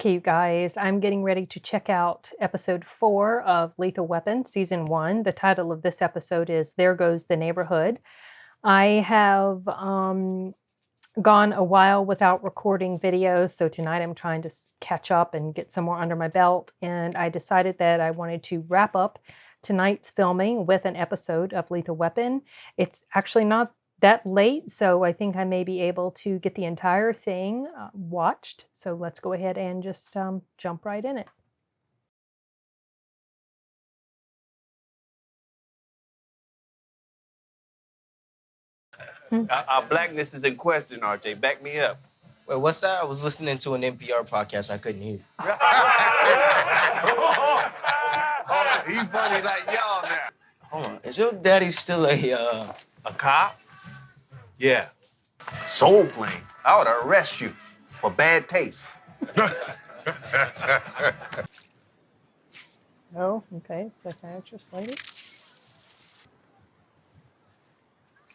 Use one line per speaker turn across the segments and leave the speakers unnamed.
Okay, you guys, I'm getting ready to check out episode 4 of Lethal Weapon, season 1. The title of this episode is There Goes the Neighborhood. I have gone a while without recording videos, so tonight I'm trying to catch up and get some more under my belt, and I decided that I wanted to wrap up tonight's filming with an episode of Lethal Weapon. It's actually not that late, so I think I may be able to get the entire thing watched. So let's go ahead and just jump right in it.
Our blackness is in question, RJ. Back me up.
Wait, what's that? I was listening to an NPR podcast. I couldn't hear.
He's funny like y'all now.
Hold on. Is your daddy still a
cop? Yeah. Soul plane. I would arrest you for bad taste.
Oh, okay. Psychiatrist lady.
There's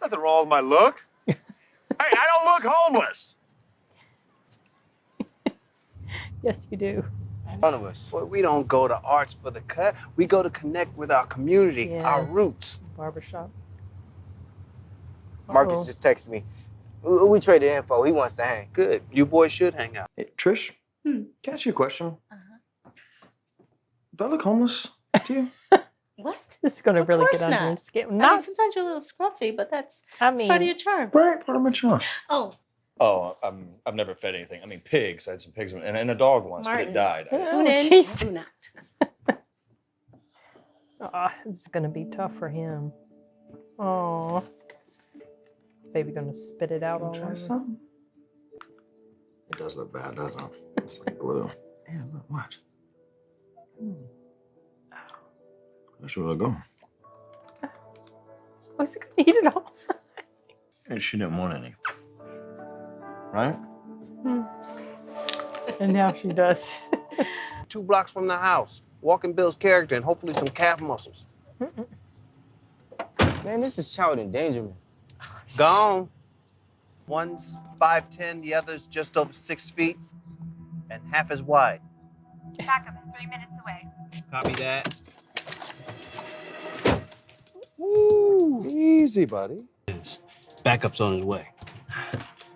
nothing wrong with my look. Hey, I don't look homeless.
Yes, you do.
None of us.
Boy, we don't go to arts for the cut. We go to connect with our community,
Yeah.
our roots.
Barbershop.
Marcus just texted me. We traded info. He wants to hang.
Good. You boys should hang out.
Hey, Trish, can I ask you a question? Do I look homeless to you?
What?
This is going to
Of
really
course
get under
not.
his skin.
I mean,
Not,
sometimes you're a little scruffy, but that's
I
it's part of
mean,
your charm.
Right, part of my charm.
Oh,
Oh, I've never fed anything. I mean, pigs. I had some pigs and a dog once, but
Martin.
it died.
Oh,
spoon in,
jeez.
spoon out.
This is going to be tough for him. Oh, baby going to spit it out all
Try
over.
something. It does look bad, doesn't it? It's like glue. Yeah, look, watch. That's where it'll go.
Was it going to eat it all?
And she didn't want any. Right?
And now she does.
2 blocks from the house. Walking Bill's character and hopefully some calf muscles.
Man, this is child endangerment.
Gone. One's 5'10", the other's just over 6 feet, and half as wide.
Backup is 3 minutes away.
Copy that.
Woo! Easy, buddy.
Backup's on his way.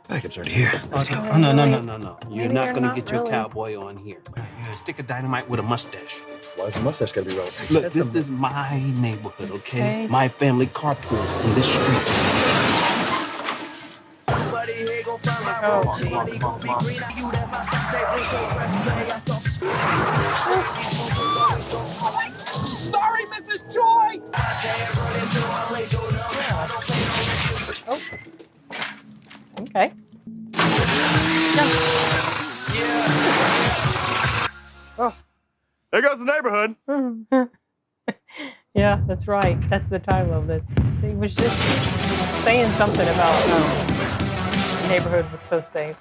Backup's already here.
Let's go. Oh, no. You're
Maybe
not
you're
gonna
not
get your
really.
cowboy on here. A stick of dynamite with a mustache.
Why is the mustache gotta be relevant?
Look,
That's
this is my neighborhood, okay?
Okay.
My family carpools in this street. Sorry, Mrs. Joy!
Okay.
There goes the neighborhood.
Yeah, that's right. That's the title of it. He was just saying something about the neighborhood was so safe.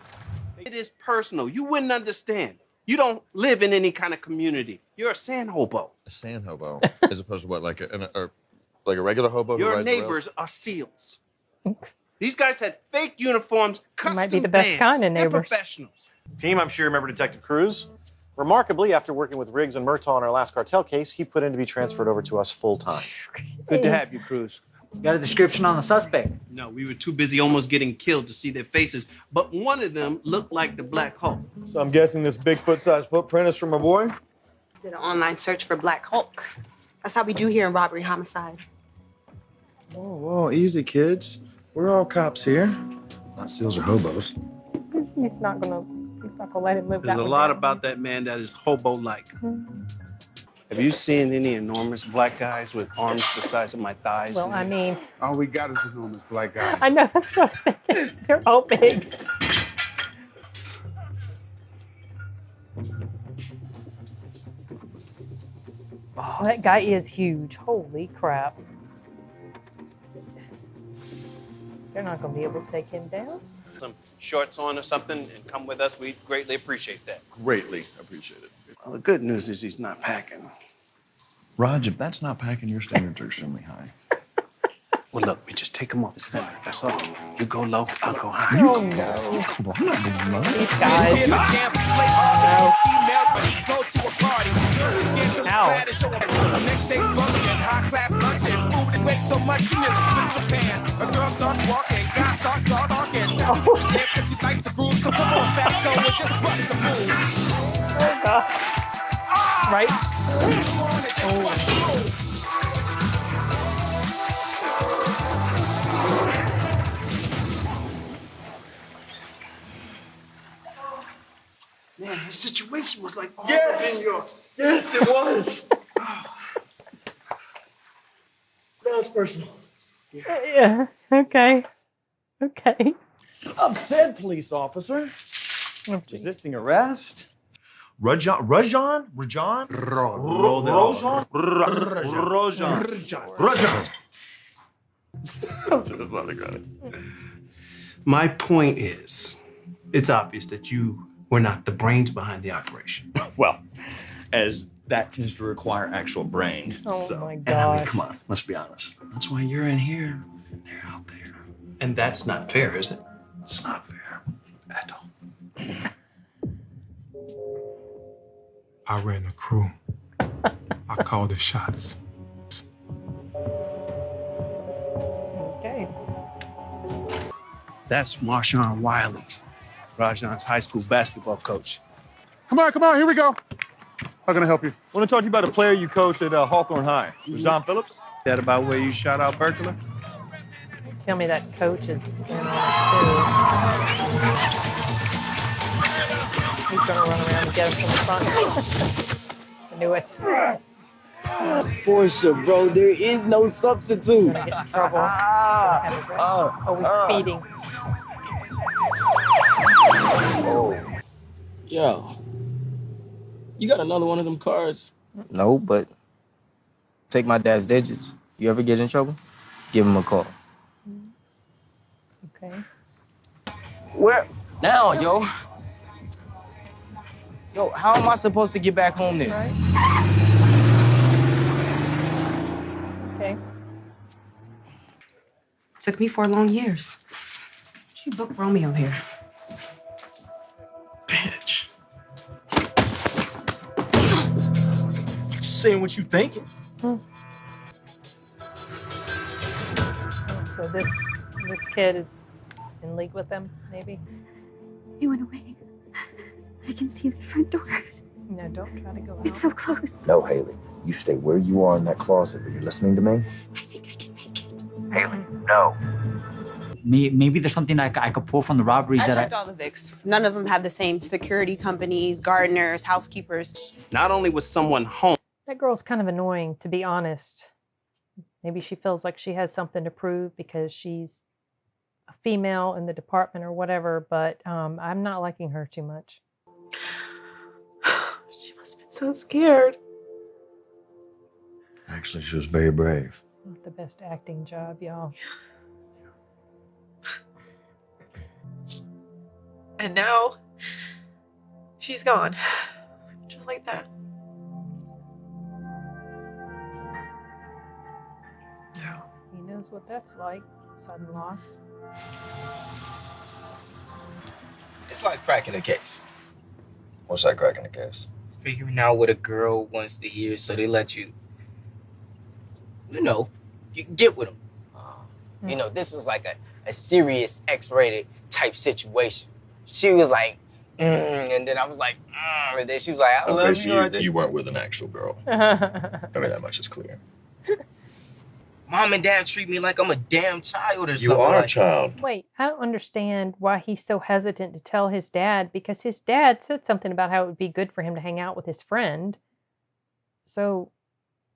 It is personal. You wouldn't understand. You don't live in any kind of community. You're a sand hobo.
A sand hobo, as opposed to what, like a regular hobo? who
Your
rides the rails?
neighbors are SEALs. These guys had fake uniforms, custom
might be the best
bands.
kind of
They're
neighbors.
professionals.
Team, I'm sure you remember Detective Cruz. Remarkably, after working with Riggs and Murtaugh on our last cartel case, he put in to be transferred over to us full-time.
Good to have you, Cruz.
Got a description on the suspect?
No, we were too busy almost getting killed to see their faces, but one of them looked like the Black Hulk.
So I'm guessing this Bigfoot-sized footprint is from my boy?
Did an online search for Black Hulk. That's how we do here in robbery homicide.
Whoa, easy, kids. We're all cops here. Not seals or hobos.
He's not gonna let him live
There's
that
a
one
lot
down.
about that man that is hobo-like. Have you seen any enormous black guys with arms the size of my thighs?
Well, I mean,
All we got is enormous black guys.
I know, that's what I was thinking. They're all big. Oh, that guy is huge. Holy crap. They're not going to be able to take him down.
Some shorts on or something and come with us. We greatly appreciate that.
Greatly appreciate it.
Well, the good news is he's not packing.
Raj, if that's not packing, your standards are extremely high.
Well, look, we just take him off the center. That's all. You go low, I'll go high.
Oh, no.
Come on, I'm not going low.
These guys. Oh, God. Right? Oh.
Man, his situation was like all
Yes!
in your...
Yes, it was. Now it's personal.
Yeah. Okay. Okay.
I've said, police officer.
Oh, geez.
Resisting arrest. Rajan. I'm just not a guy.
My point is, it's obvious that you were not the brains behind the operation.
Well, as that tends to require actual brains.
Oh,
so.
my
And I mean,
God.
come on, let's be honest. That's why you're in here and they're out there. And that's not fair, is it? It's not fair at all.
I ran the crew. I called the shots.
Okay.
That's Marshawn Wiley, Rajan's high school basketball coach.
Come on, here we go. How can I help you?
I want to talk to you about a player you coached at Hawthorne High. John Phillips?
That about where you shot out Berkeley?
Tell me that coach is in on it, too. He's going to run around and get him from the front. I knew it.
For sure, bro. There is no substitute.
Gonna get in trouble. Oh, he's speeding.
Yo, you got another one of them cards?
No, but take my dad's digits. You ever get in trouble? Give him a call.
Okay.
Where?
Now, yo. Yo, how am I supposed to get back home then?
Right. Okay.
Took me 4 long years. She booked Romeo here.
Bitch. Just saying what you thinking.
So this kid is in league with them, maybe?
He went away. I can see the front door.
No, don't try to go out.
It's so close.
No, Haley. You stay where you are in that closet. Are you listening to me?
I think I can make it.
Haley, no.
Maybe there's something I could pull from the robberies
I
that
checked all the Vics. None of them have the same security companies, gardeners, housekeepers.
Not only was someone home,
That girl's kind of annoying, to be honest. Maybe she feels like she has something to prove because she's a female in the department or whatever, but I'm not liking her too much.
She must have been so scared.
Actually, she was very brave.
Not the best acting job, y'all.
And now, she's gone. Just like that.
He knows what that's like, sudden loss.
It's like cracking a case.
What's that cracking the case?
Figuring out what a girl wants to hear, so they let you, you get with them. You know, this was like a serious X-rated type situation. She was like, and then I was like, and then she was like, I love
Okay,
you.
so
Right?
you weren't with an actual girl. I mean, that much is clear.
Mom and dad treat me like I'm a damn child or
You
something.
are a
like,
child.
Wait, I don't understand why he's so hesitant to tell his dad, because his dad said something about how it would be good for him to hang out with his friend. So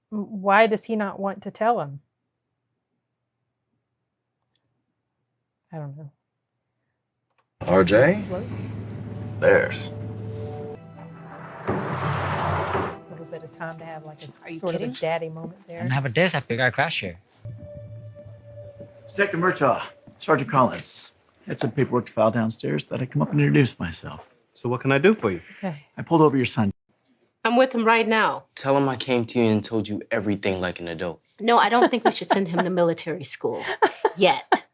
why does he not want to tell him? I don't know.
RJ?
Slow.
There's.
A little bit of time to have like
Are
a
you
sort of
kidding?
a daddy moment there.
And have a desk, I figure I crash here.
Detective Murtaugh, Sergeant Collins. Had some paperwork to file downstairs. Thought I'd come up and introduce myself.
so what can I do for you?
Okay.
I pulled over your son.
I'm
I'm with him right now.
Tell him I came to you and told you everything like an adult.
No, I don't think we should send him to military school yet.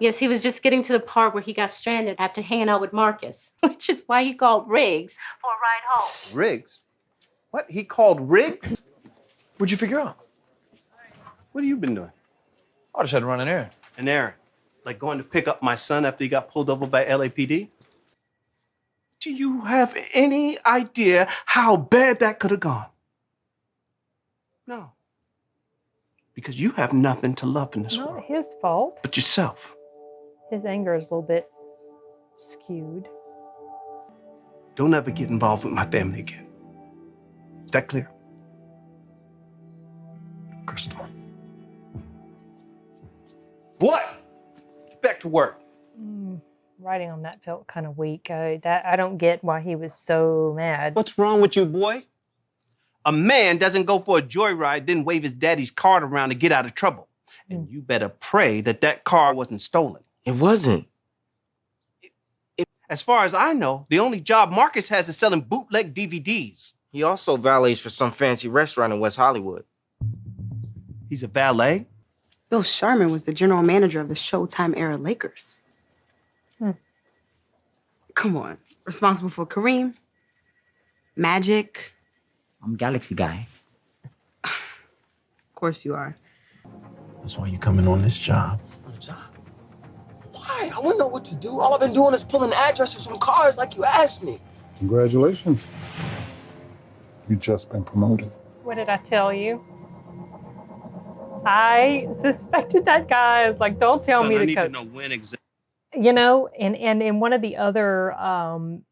Yes, he was just getting to the part where he got stranded after hanging out with Marcus, which is why he called Riggs for a ride home.
Riggs? What? He called Riggs?
What'd you figure out?
What have you been doing?
I just had to run an errand.
An errand? Like going to pick up my son after he got pulled over by LAPD? Do you have any idea how bad that could have gone? No. Because you have nothing to love in this world.
Not his fault.
But yourself.
His anger is a little bit skewed.
Don't ever get involved with my family again. Is that clear?
Crystal.
What? Get back to work.
Writing on that felt kind of weak. I don't get why he was so mad.
What's wrong with you, boy? A man doesn't go for a joyride, then wave his daddy's card around to get out of trouble. And you better pray that that car wasn't stolen.
It wasn't.
As far as I know, the only job Marcus has is selling bootleg DVDs.
He also valets for some fancy restaurant in West Hollywood.
He's a valet?
Bill Sharman was the general manager of the Showtime era Lakers. Come on. Responsible for Kareem, Magic.
I'm Galaxy guy.
Of course you are.
That's why you're coming on this job.
Why? I wouldn't know what to do. All I've been doing is pulling addresses from cars like you asked me.
Congratulations. You just been promoted.
What did I tell you? I suspected that guy. I was like, don't tell me
I
to
need
coach.
to know when exactly.
You know, and in one of the other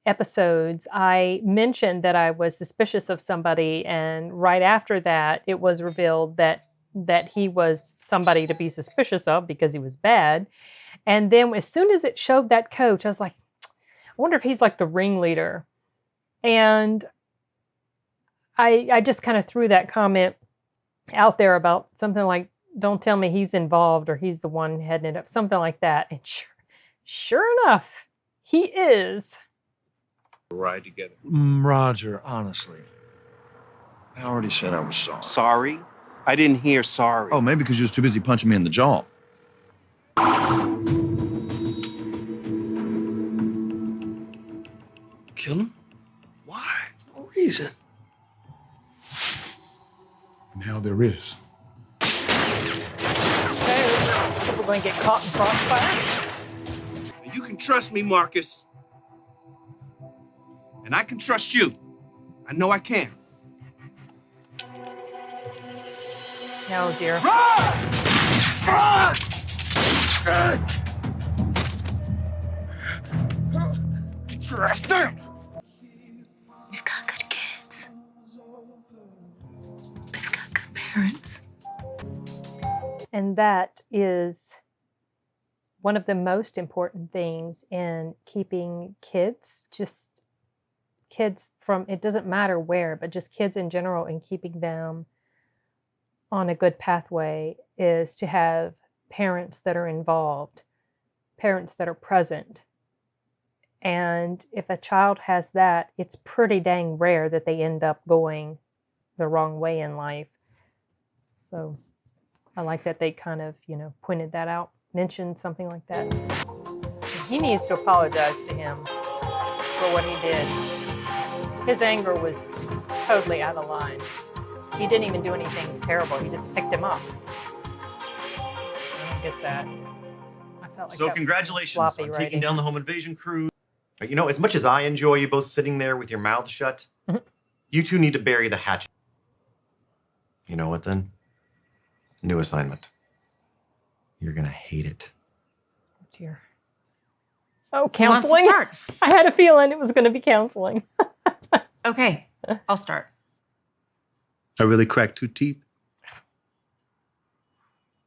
episodes, I mentioned that I was suspicious of somebody, and right after that, it was revealed that he was somebody to be suspicious of because he was bad. And then as soon as it showed that coach, I was like, I wonder if he's like the ringleader. And I just kind of threw that comment out there about something like, don't tell me he's involved or he's the one heading it up, something like that. And sure enough, he is.
Ride together.
Roger, honestly. I already said I was sorry.
Sorry? I didn't hear sorry.
Oh, maybe because you was too busy punching me in the jaw.
Kill him? Why?
No reason.
Now there is.
Okay, we're going to get caught in crossfire.
You can trust me, Marcus. And I can trust you. I know I can.
No, dear.
We've got good kids. They've got good parents.
And that is one of the most important things in keeping kids, just kids from, it doesn't matter where, but just kids in general, and keeping them on a good pathway is to have parents that are involved, parents that are present. And if a child has that, it's pretty dang rare that they end up going the wrong way in life. So I like that they kind of, pointed that out, mentioned something like that. He needs to apologize to him for what he did. His anger was totally out of line. He didn't even do anything terrible. He just picked him up. I don't get that. I felt like
So
that was
congratulations
sloppy
on taking
writing.
down the home invasion crew. You know, as much as I enjoy you both sitting there with your mouths shut, you two need to bury the hatchet. You know what then? New assignment. You're gonna hate it.
Oh, dear. Oh,
Who wants to
counseling?
start?
I had a feeling it was going to be counseling.
Okay, I'll start.
I really cracked 2 teeth.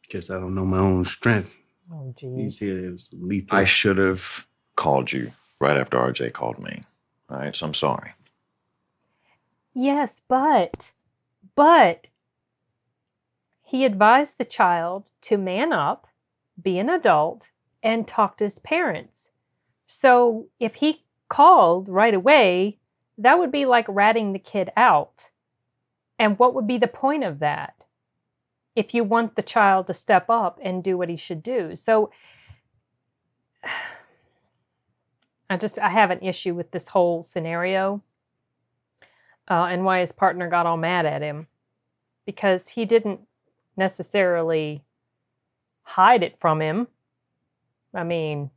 Guess I don't know my own strength.
Oh,
He
geez.
said it was lethal.
I should have called you right after RJ called me. All right, so I'm sorry.
Yes, but he advised the child to man up, be an adult, and talk to his parents. So if he called right away, that would be like ratting the kid out. And what would be the point of that if you want the child to step up and do what he should do? So I have an issue with this whole scenario and why his partner got all mad at him, because he didn't necessarily hide it from him. I mean,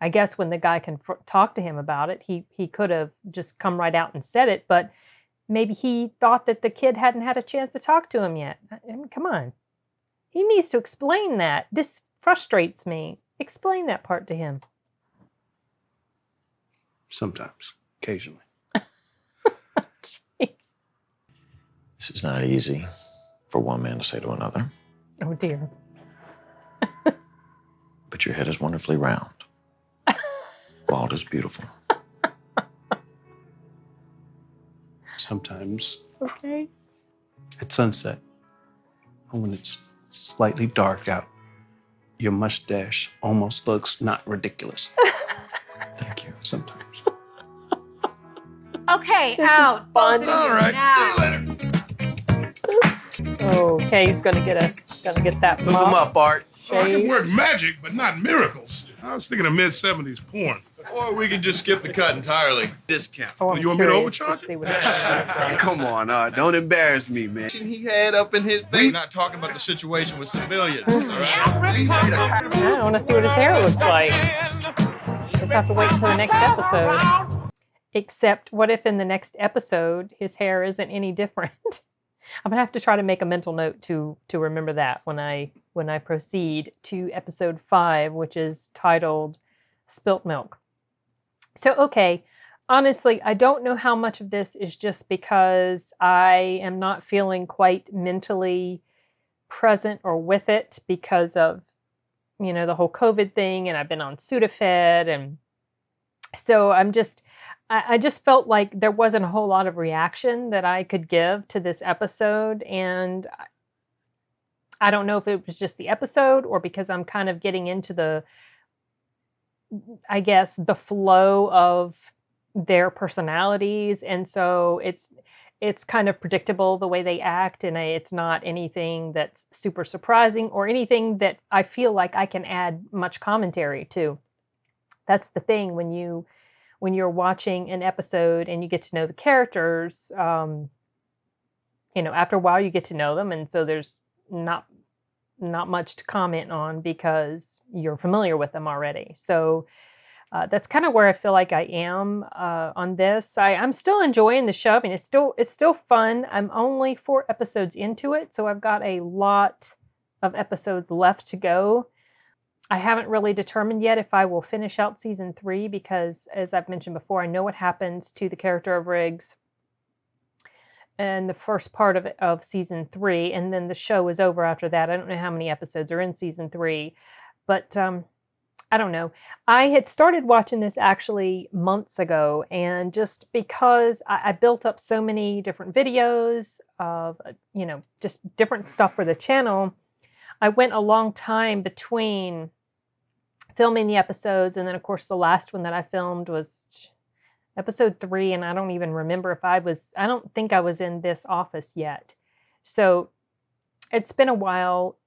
I guess when the guy can talk to him about it, he could have just come right out and said it, but maybe he thought that the kid hadn't had a chance to talk to him yet. I mean, come on. He needs to explain that. This frustrates me. Explain that part to him.
Sometimes, occasionally.
This is not easy for one man to say to another.
Oh, dear.
But your head is wonderfully round. Bald is beautiful.
Sometimes
Okay.
at sunset, or when it's slightly dark out, your mustache almost looks not ridiculous.
Thank you.
Sometimes.
Okay,
This
out.
is fun.
Both of you now.
Okay, he's gonna get that
Hook 'em up, Art.
Oh, I can
shaved.
work magic, but not miracles. I was thinking of mid-70s porn.
Or we can just skip the cut entirely.
Discount.
Oh, I'm
You want me to
curious
overcharge
see what it's
Come on, Art. Don't embarrass me, man. He had up in his
We're
face.
not talking about the situation with civilians, all right?
I want to see what his hair looks like. Just have to wait until the next episode. Except, what if in the next episode his hair isn't any different? I'm gonna have to try to make a mental note to remember that when I proceed to episode 5, which is titled "Spilt Milk." So, okay, honestly, I don't know how much of this is just because I am not feeling quite mentally present or with it because of, the whole COVID thing, and I've been on Sudafed, and so I just felt like there wasn't a whole lot of reaction that I could give to this episode, and I don't know if it was just the episode or because I'm kind of getting into the flow of their personalities, and so it's kind of predictable the way they act, and it's not anything that's super surprising or anything that I feel like I can add much commentary to. That's the thing when you're watching an episode and you get to know the characters, after a while you get to know them, and so there's not much to comment on because you're familiar with them already. So that's kind of where I feel like I am on this. I'm still enjoying the show. I mean, it's still fun. I'm only 4 episodes into it, so I've got a lot of episodes left to go. I haven't really determined yet if I will finish out season 3 because, as I've mentioned before, I know what happens to the character of Riggs in the first part of season 3, and then the show is over after that. I don't know how many episodes are in season 3, but I don't know. I had started watching this actually months ago, and just because I built up so many different videos of, just different stuff for the channel, I went a long time between filming the episodes, and then of course the last one that I filmed was episode 3, and I don't even remember if I don't think I was in this office yet. So it's been a while.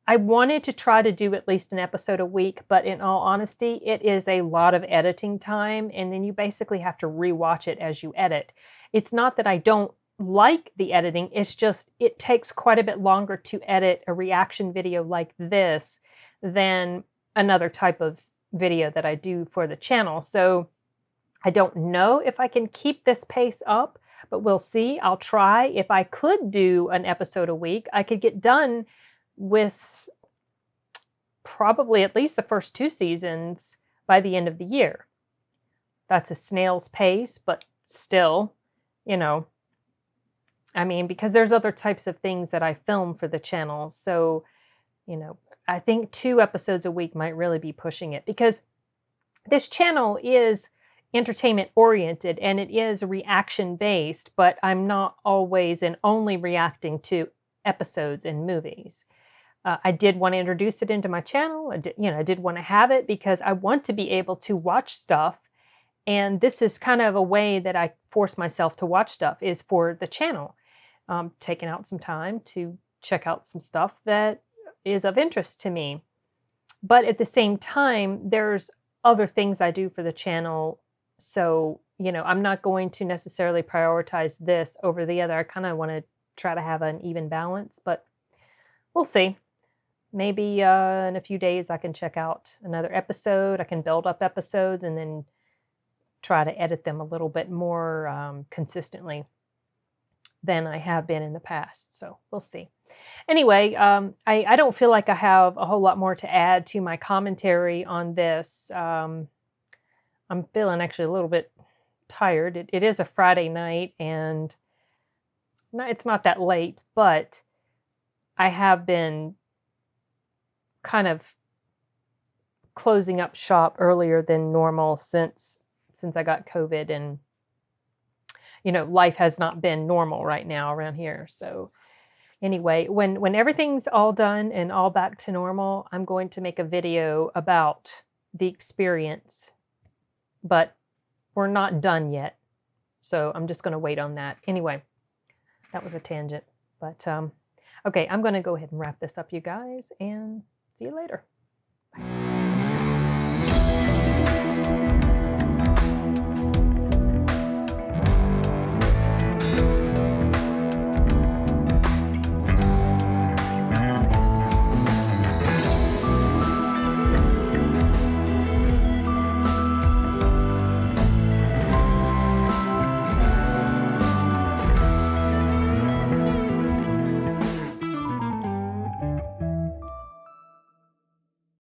I wanted to try to do at least an episode a week, but in all honesty, it is a lot of editing time, and then you basically have to rewatch it as you edit. It's not that I don't like the editing, it's just it takes quite a bit longer to edit a reaction video like this than another type of video that I do for the channel. So I don't know if I can keep this pace up, but we'll see. I'll try. If I could do an episode a week, I could get done with probably at least the first 2 seasons by the end of the year. That's a snail's pace, but still, I mean, because there's other types of things that I film for the channel. So, I think 2 episodes a week might really be pushing it, because this channel is entertainment oriented and it is reaction based, but I'm not always and only reacting to episodes and movies. I did want to introduce it into my channel. I did want to have it because I want to be able to watch stuff And this is kind of a way that I force myself to watch stuff, is for the channel. Taking out some time to check out some stuff that is of interest to me. But at the same time, there's other things I do for the channel. So, I'm not going to necessarily prioritize this over the other. I kind of want to try to have an even balance, but we'll see. Maybe in a few days I can check out another episode. I can build up episodes and then try to edit them a little bit more consistently than I have been in the past. So we'll see. Anyway, I don't feel like I have a whole lot more to add to my commentary on this. I'm feeling actually a little bit tired. It is a Friday night, and it's not that late, but I have been kind of closing up shop earlier than normal since I got COVID, and life has not been normal right now around here. So anyway, when everything's all done and all back to normal, I'm going to make a video about the experience, but we're not done yet. So I'm just going to wait on that. Anyway, that was a tangent, but okay, I'm going to go ahead and wrap this up, you guys, and see you later.